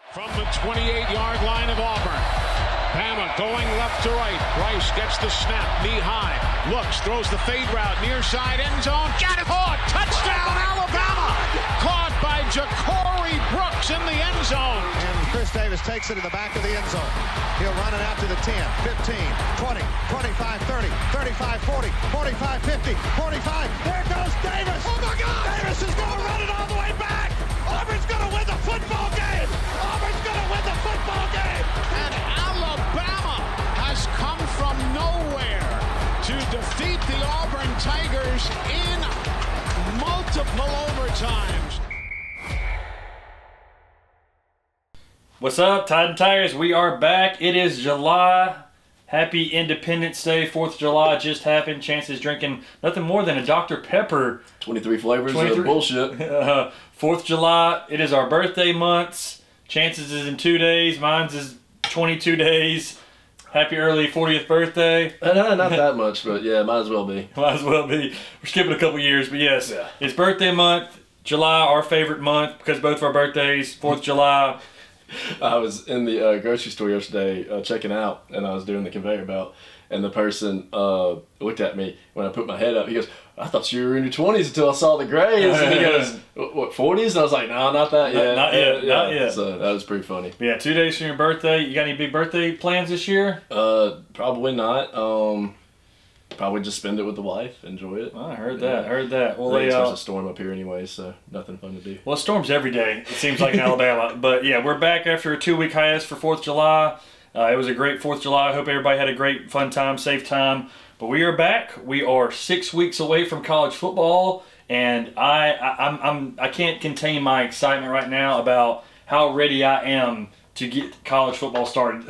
From the 28-yard line of Auburn. Bama going left to right. Bryce gets the snap, knee high. Looks, throws the fade route, near side end zone. Got it! Caught! Touchdown, Alabama! Caught by Ja'Cory Brooks in the end zone. And Chris Davis takes it in the back of the end zone. He'll run it out to the 10, 15, 20, 25, 30, 35, 40, 45, 50, 45. There goes Davis! Oh my God! Davis is going to run it all the way back! Auburn's going to win the football game! Auburn's going to win the football game! And Alabama has come from nowhere to defeat the Auburn Tigers in multiple overtimes. What's up, Tide and Tigers? We are back. It is July. Happy Independence Day. 4th of July just happened. Chance's drinking nothing more than a Dr. Pepper. 23 flavors of bullshit. 4th of July. It is our birthday months. Chance's is in 2 days. Mine's is 22 days. Happy early 40th birthday. Not that much, but yeah, might as well be. Might as well be. We're skipping a couple years, but yes. Yeah. It's birthday month. July, our favorite month, because both of our birthdays, 4th of July. I was in the grocery store yesterday checking out, and I was doing the conveyor belt, and the person looked at me when I put my head up. He goes, "I thought you were in your 20s until I saw the grays." And he goes, "What, 40s?" And I was like, "No, not that yet." Not yet. Not yet. So that was pretty funny. Yeah, 2 days from your birthday. You got any big birthday plans this year? Probably not. Probably just spend it with the wife, enjoy it. I heard that. Well, it's supposed to storm up here anyway, so nothing fun to do. Well, it storms every day, it seems like, in Alabama. But yeah, we're back after a 2-week hiatus for 4th of July. It was a great 4th of July. I hope everybody had a great, fun time, safe time. But we are back. We are 6 weeks away from college football, and I can't contain my excitement right now about how ready I am to get college football started.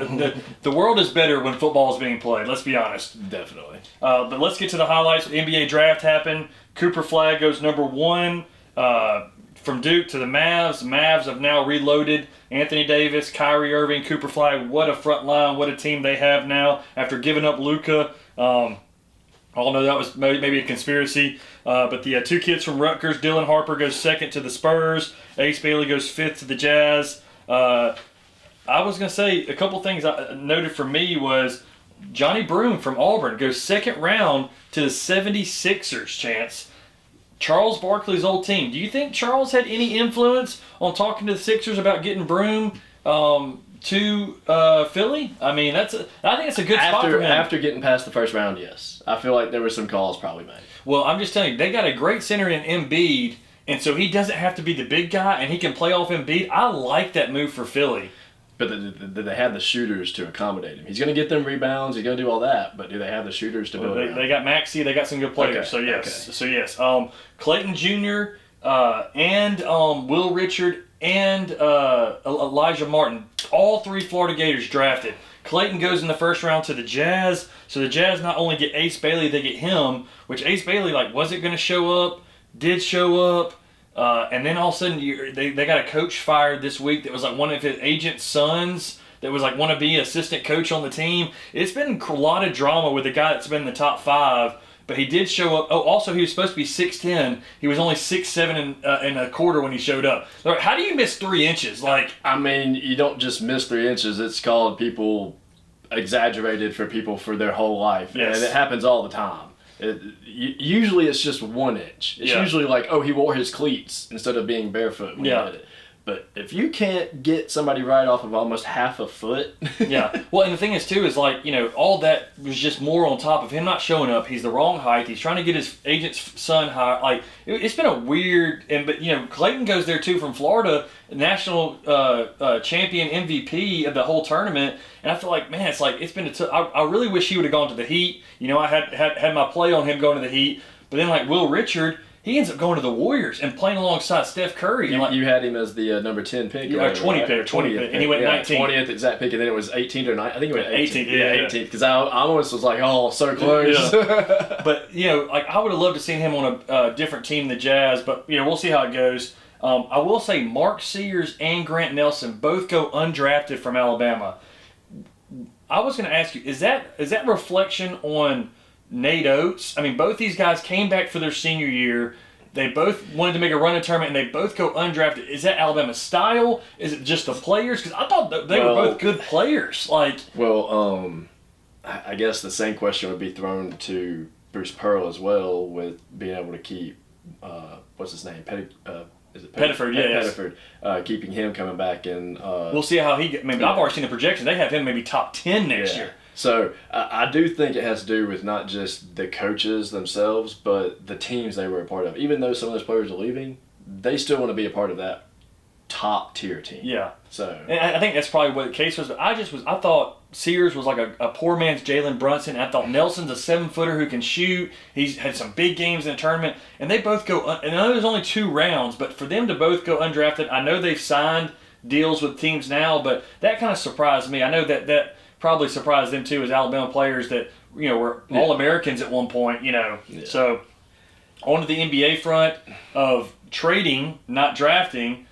The world is better when football is being played, let's be honest. Definitely. But let's get to the highlights. The NBA draft happened. Cooper Flagg goes number 1 from Duke to the Mavs. The Mavs have now reloaded. Anthony Davis, Kyrie Irving, Cooper Flagg. What a front line. What a team they have now after giving up Luka. All know that was maybe a conspiracy. But the 2 kids from Rutgers, Dylan Harper goes 2nd to the Spurs. Ace Bailey goes 5th to the Jazz. I was going to say a couple things I noted for me was Johnny Broome from Auburn goes 2nd round to the 76ers, Chance. Charles Barkley's old team. Do you think Charles had any influence on talking to the Sixers about getting Broome to Philly? I mean, I think it's a good spot for him. After getting past the first round, yes. I feel like there were some calls probably made. Well, I'm just telling you, they got a great center in Embiid, and so he doesn't have to be the big guy, and he can play off Embiid. I like that move for Philly. But they have the shooters to accommodate him. He's going to get them rebounds. He's going to do all that. But do they have the shooters to build around? They got Maxey. They got some good players. Okay. So yes. Clayton Jr. And Will Richard and Elijah Martin, all 3 Florida Gators drafted. Clayton goes in the first round to the Jazz. So the Jazz not only get Ace Bailey, they get him, which Ace Bailey wasn't going to show up, did show up. And then all of a sudden, they got a coach fired this week that was one of his agent's sons that was want to be assistant coach on the team. It's been a lot of drama with a guy that's been in the top 5, but he did show up. Oh, also, he was supposed to be 6'10". He was only 6'7" and a quarter when he showed up. How do you miss 3 inches? I mean, you don't just miss 3 inches. It's called people exaggerated for people for their whole life. Yes. And it happens all the time. Usually it's just 1 inch. It's usually he wore his cleats instead of being barefoot when he did it. But if you can't get somebody right off of almost half a foot. Yeah. Well, and the thing is, too, is all that was just more on top of him not showing up. He's the wrong height. He's trying to get his agent's son high. It's been a weird, but Clayton goes there, too, from Florida, national champion MVP of the whole tournament. And I feel it's been I really wish he would have gone to the Heat. I had my play on him going to the Heat. But then, Will Richard, he ends up going to the Warriors and playing alongside Steph Curry. You had him as the number 10 pick. Yeah, 20 pick, and he went 19. 20th exact pick, and then it was 18 or 9. I think it went 18. 18. Because I almost was so close. Yeah. But, I would have loved to see him on a different team than the Jazz, but, we'll see how it goes. I will say Mark Sears and Grant Nelson both go undrafted from Alabama. I was going to ask you, is that reflection on Nate Oates? I mean, both these guys came back for their senior year, They both wanted to make a run in tournament, and they both go undrafted. Is that Alabama style? Is it just the players? Because I thought they were both good players. I guess the same question would be thrown to Bruce Pearl as well, with being able to keep what's his name? Is it Pettiford? Yes. Pettiford, keeping him coming back, and we'll see how he. I've already seen the projections. They have him maybe top 10 next year. So I do think it has to do with not just the coaches themselves, but the teams they were a part of. Even though some of those players are leaving, they still want to be a part of that top tier team. Yeah. So and I think that's probably what the case was. But I thought Sears was like a poor man's Jalen Brunson. I thought Nelson's a 7-footer who can shoot. He's had some big games in the tournament, and they both go. And I know there's only 2 rounds, but for them to both go undrafted, I know they've signed deals with teams now, but that kind of surprised me. I know that probably surprised them too, as Alabama players that were All-Americans at one point. So on to the NBA front of trading, not drafting.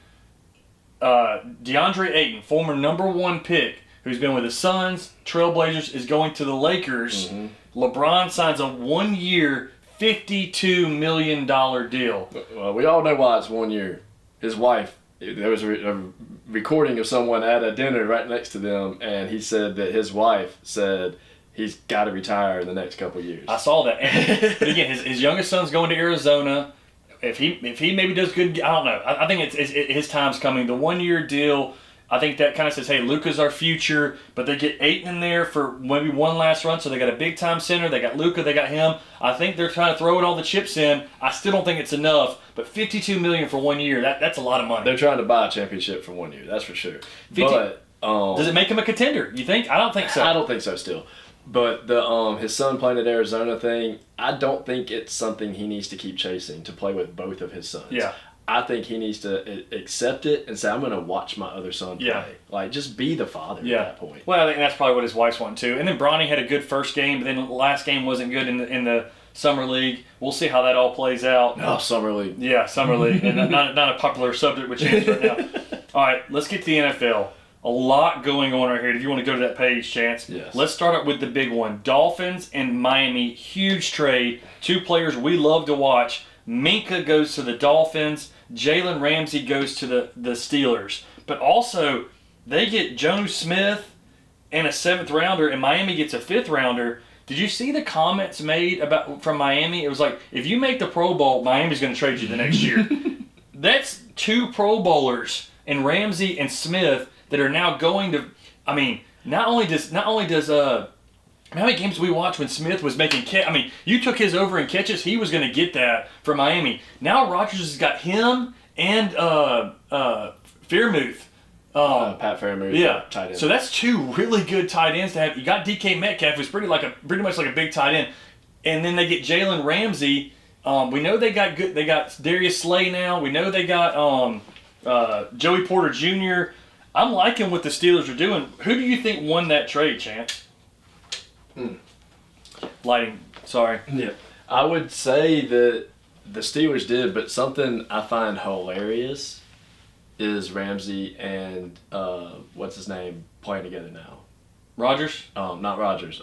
DeAndre Ayton, former #1 pick, who's been with the Suns, Trailblazers, is going to the Lakers. Mm-hmm. LeBron signs a 1-year, $52 million deal. Well, we all know why it's 1 year. His wife, there was a recording of someone at a dinner right next to them, and he said that his wife said he's got to retire in the next couple of years. I saw that. But again, his youngest son's going to Arizona. If he maybe does good, I don't know. I think it's his time's coming. The 1-year deal, I think that kind of says, hey, Luka's our future, but they get Ayton in there for maybe one last run, so they got a big-time center. They got Luka, they got him. I think they're trying to throw all the chips in. I still don't think it's enough, but $52 million for 1 year, that's a lot of money. They're trying to buy a championship for 1 year, that's for sure. But does it make him a contender, you think? I don't think so. I don't think so still. But his son playing at Arizona thing, I don't think it's something he needs to keep chasing to play with both of his sons. Yeah. I think he needs to accept it and say, I'm going to watch my other son play. Yeah. Like, just be the father at that point. Well, I think that's probably what his wife's wanting too. And then Bronny had a good first game, but then the last game wasn't good in the Summer League. We'll see how that all plays out. Oh, Summer League. Yeah, Summer League. And not a popular subject with Chance right now. All right, let's get to the NFL. A lot going on right here. If you want to go to that page, Chance. Yes. Let's start up with the big one. Dolphins and Miami. Huge trade. 2 players we love to watch. Minka goes to the Dolphins. Jalen Ramsey goes to the Steelers. But also, they get Jonnu Smith and a 7th rounder, and Miami gets a 5th rounder. Did you see the comments made from Miami? It was like, if you make the Pro Bowl, Miami's going to trade you the next year. That's 2 Pro Bowlers in Ramsey and Smith that are now going to. I mean, not only does how many games we watched when Smith was making you took his over in catches, he was going to get that for Miami. Now Rodgers has got him and Freiermuth. Pat Freiermuth, tight end. So that's 2 really good tight ends to have. You got DK Metcalf, who's pretty much like a big tight end, and then they get Jalen Ramsey. We know they got good. They got Darius Slay now. We know they got Joey Porter Jr. I'm liking what the Steelers are doing. Who do you think won that trade, Chance? Lighting. Sorry. Yeah. I would say that the Steelers did, but something I find hilarious is Ramsey and what's his name playing together now. Rodgers? Not Rodgers.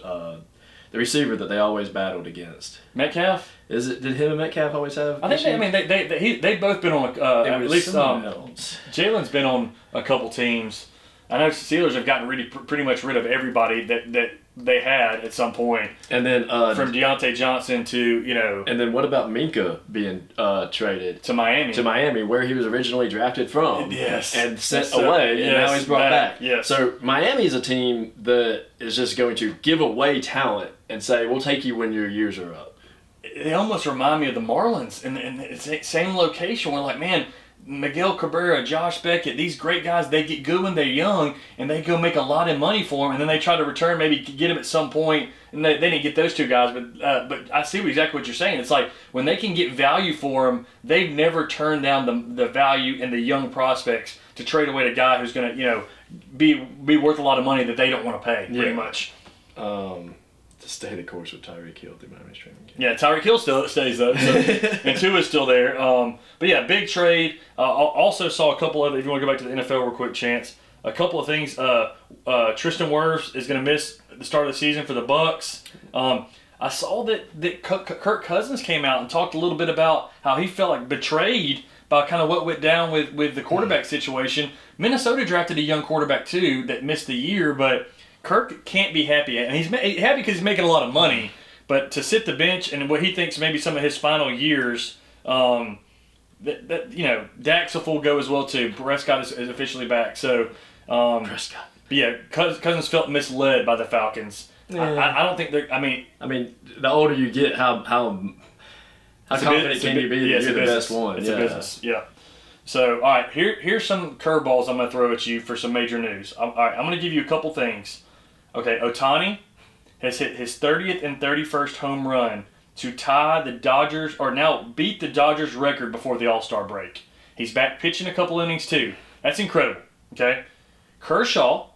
The receiver that they always battled against. Metcalf? Is it? Did him and Metcalf always have? I think they've both been on at least Jalen's been on a couple teams. I know Steelers have gotten pretty much rid of everybody that they had at some point. And then from Deontay Johnson to And then what about Minka being traded to Miami? To Miami, where he was originally drafted from. Yes. And sent away, and now he's brought back. Yes. So Miami's a team that is just going to give away talent and say, "We'll take you when your years are up." They almost remind me of the Marlins in the same location. We're like, man, Miguel Cabrera, Josh Beckett, these great guys, they get good when they're young, and they go make a lot of money for them, and then they try to return, maybe get them at some point, and they didn't get those 2 guys, but I see exactly what you're saying. It's like, when they can get value for them, they've never turned down the value in the young prospects to trade away a guy who's going to, be worth a lot of money that they don't want to pay, pretty much. To stay the course with Tyreek Hill through Miami's training camp. Yeah, Tyreek Hill still stays though, and Tua is still there. But yeah, big trade. Also saw a couple of. If you want to go back to the NFL real quick, Chance. A couple of things. Tristan Wirfs is going to miss the start of the season for the Bucs. I saw that Kirk Cousins came out and talked a little bit about how he felt like betrayed by kind of what went down with the quarterback situation. Minnesota drafted a young quarterback too that missed the year, but Kirk can't be happy. And he's happy because he's making a lot of money. But to sit the bench and what he thinks maybe some of his final years, Dak's a full go as well too. Prescott is officially back. So Prescott. But yeah, Cousins felt misled by the Falcons. I don't think they're. I mean, the older you get, how confident can you be that you're the best one? It's a business. Yeah. So, all right, here's some curveballs I'm going to throw at you for some major news. All right, I'm going to give you a couple things. Okay, Ohtani has hit his 30th and 31st home run to tie the Dodgers, or now beat the Dodgers record before the All-Star break. He's back pitching a couple innings too. That's incredible. Okay, Kershaw,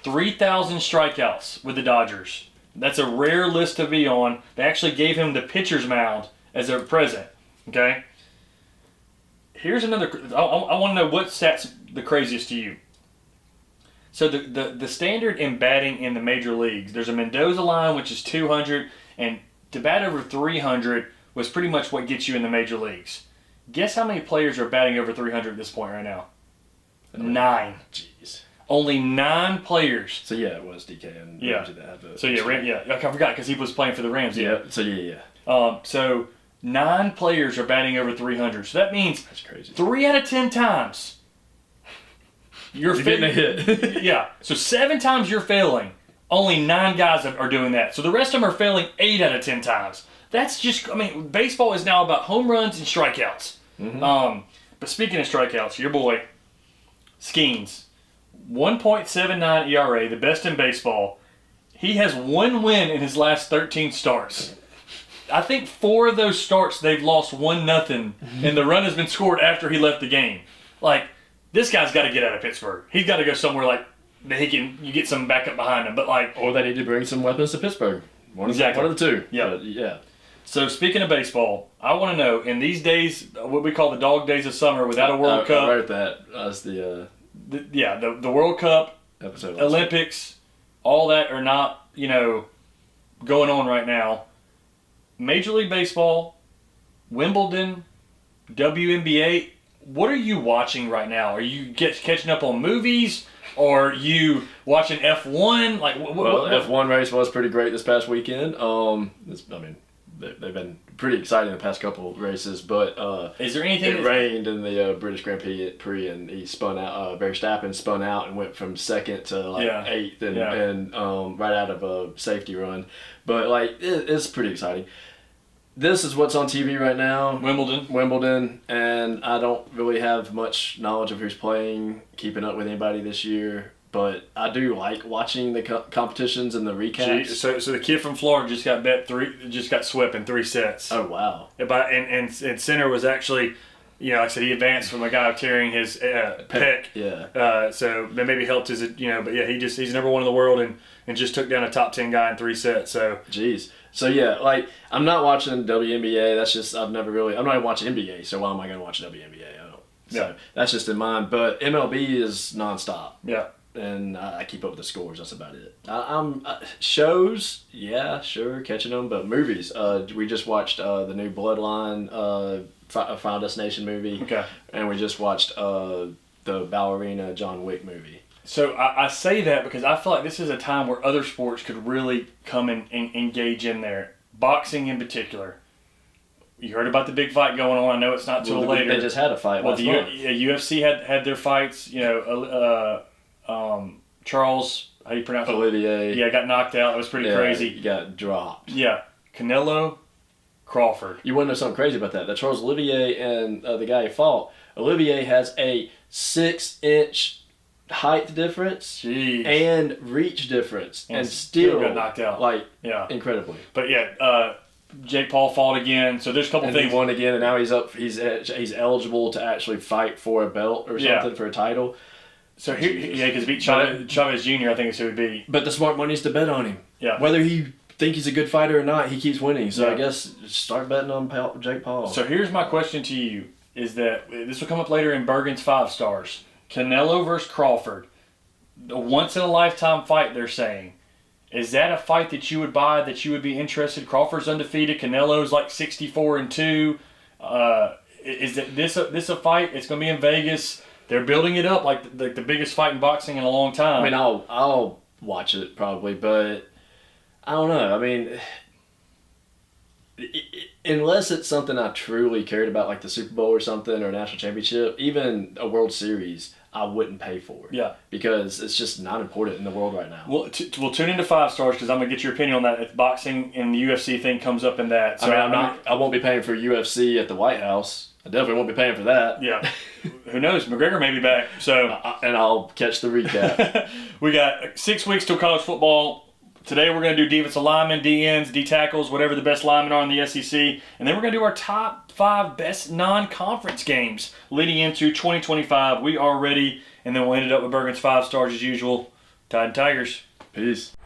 3,000 strikeouts with the Dodgers. That's a rare list to be on. They actually gave him the pitcher's mound as a present. Okay. Here's another. I want to know what stat's the craziest to you. So the standard in batting in the major leagues, there's a Mendoza line which is 200, and to bat over 300 was pretty much what gets you in the major leagues. Guess how many players are batting over 300 at this point right now? 9. Jeez. Only 9 players. So yeah, it was DK and Ramsey that had the. So yeah, I forgot because he was playing for the Rams. Yeah. So yeah. So 9 players are batting over 300. So that means That's crazy. 3 out of 10 times you're getting a hit. Yeah. So 7 times you're failing. Only 9 guys are doing that. So the rest of them are failing 8 out of 10 times. That's just. Baseball is now about home runs and strikeouts. Mm-hmm. But speaking of strikeouts, your boy Skeens, 1.79 ERA, the best in baseball. He has 1 win in his last 13 starts. I think 4 of those starts they've lost 1-0, and the run has been scored after he left the game. Like, this guy's got to get out of Pittsburgh. He's got to go somewhere like that you get some backup behind him. But or they need to bring some weapons to Pittsburgh. Exactly. One of the two. Yeah. But, yeah. So speaking of baseball, I want to know, in these days, what we call the dog days of summer without a World Cup. I wrote that as the World Cup, episode. Olympics, all that are not, going on right now. Major League Baseball, Wimbledon, WNBA, what are you watching right now? Are you catching up on movies? Or are you watching F1? F1 race was pretty great this past weekend. They've been pretty exciting the past couple of races, but is there anything? It rained in the British Grand Prix, and he spun out. Verstappen spun out and went from second to 8th, and right out of a safety run. But it's pretty exciting. This is what's on TV right now. Wimbledon, and I don't really have much knowledge of who's playing, keeping up with anybody this year. But I do like watching the competitions and the recaps. So the kid from Florida just got swept in 3 sets. Oh wow! And center was actually, like I said, he advanced from a guy tearing his pec. Yeah. So that maybe helped his, but yeah, he's number 1 in the world and just took down a top 10 guy in 3 sets. So. Jeez. So yeah, I'm not watching WNBA. That's just I'm not even watching NBA. So why am I going to watch WNBA? I don't. So that's just in mind. But MLB is nonstop. Yeah. And I keep up with the scores. That's about it. Shows, yeah, sure, catching them. But movies, we just watched the new Bloodline Final Destination movie. Okay. And we just watched the ballerina John Wick movie. So I say that because I feel like this is a time where other sports could really come and engage in there. Boxing in particular. You heard about the big fight going on. I know it's not till later. They just had a fight last month. UFC had their fights. Charles, how do you pronounce it? Olivier. Yeah, got knocked out. It was pretty crazy. He got dropped. Yeah. Canelo, Crawford. You want to know something crazy about that? That Charles Olivier and the guy he fought, Olivier has a 6-inch height difference and reach difference, and still got knocked out. Incredibly. But yeah, Jake Paul fought again. So there's a couple things. He won again, and now he's up. He's eligible to actually fight for a belt or something for a title. So because beat Chavez Jr. I think is who it would be. But the smart money is to bet on him. Yeah. Whether he think he's a good fighter or not, he keeps winning. So I guess start betting on Jake Paul. So here's my question to you: is that this will come up later in Burgin's 5 stars? Canelo versus Crawford, a once in a lifetime fight. They're saying, Is that a fight that you would buy, that you would be interested? Crawford's undefeated. Canelo's like 64-2. Is this a fight? It's going to be in Vegas. They're building it up like the biggest fight in boxing in a long time. I mean, I'll watch it probably, but I don't know. I mean, unless it's something I truly cared about, like the Super Bowl or something, or a national championship, even a World Series, I wouldn't pay for. Yeah. Because it's just not important in the world right now. We'll tune into 5 stars because I'm going to get your opinion on that if boxing and the UFC thing comes up in that. So I won't be paying for UFC at the White House. I definitely won't be paying for that. Yeah. Who knows? McGregor may be back. So and I'll catch the recap. We got 6 weeks till college football. Today we're going to do defensive linemen, DNs, D tackles, whatever the best linemen are in the SEC. And then we're going to do our top 5 best non-conference games leading into 2025. We are ready. And then we'll end it up with Burgin's 5 stars as usual. Tide and Tigers. Peace.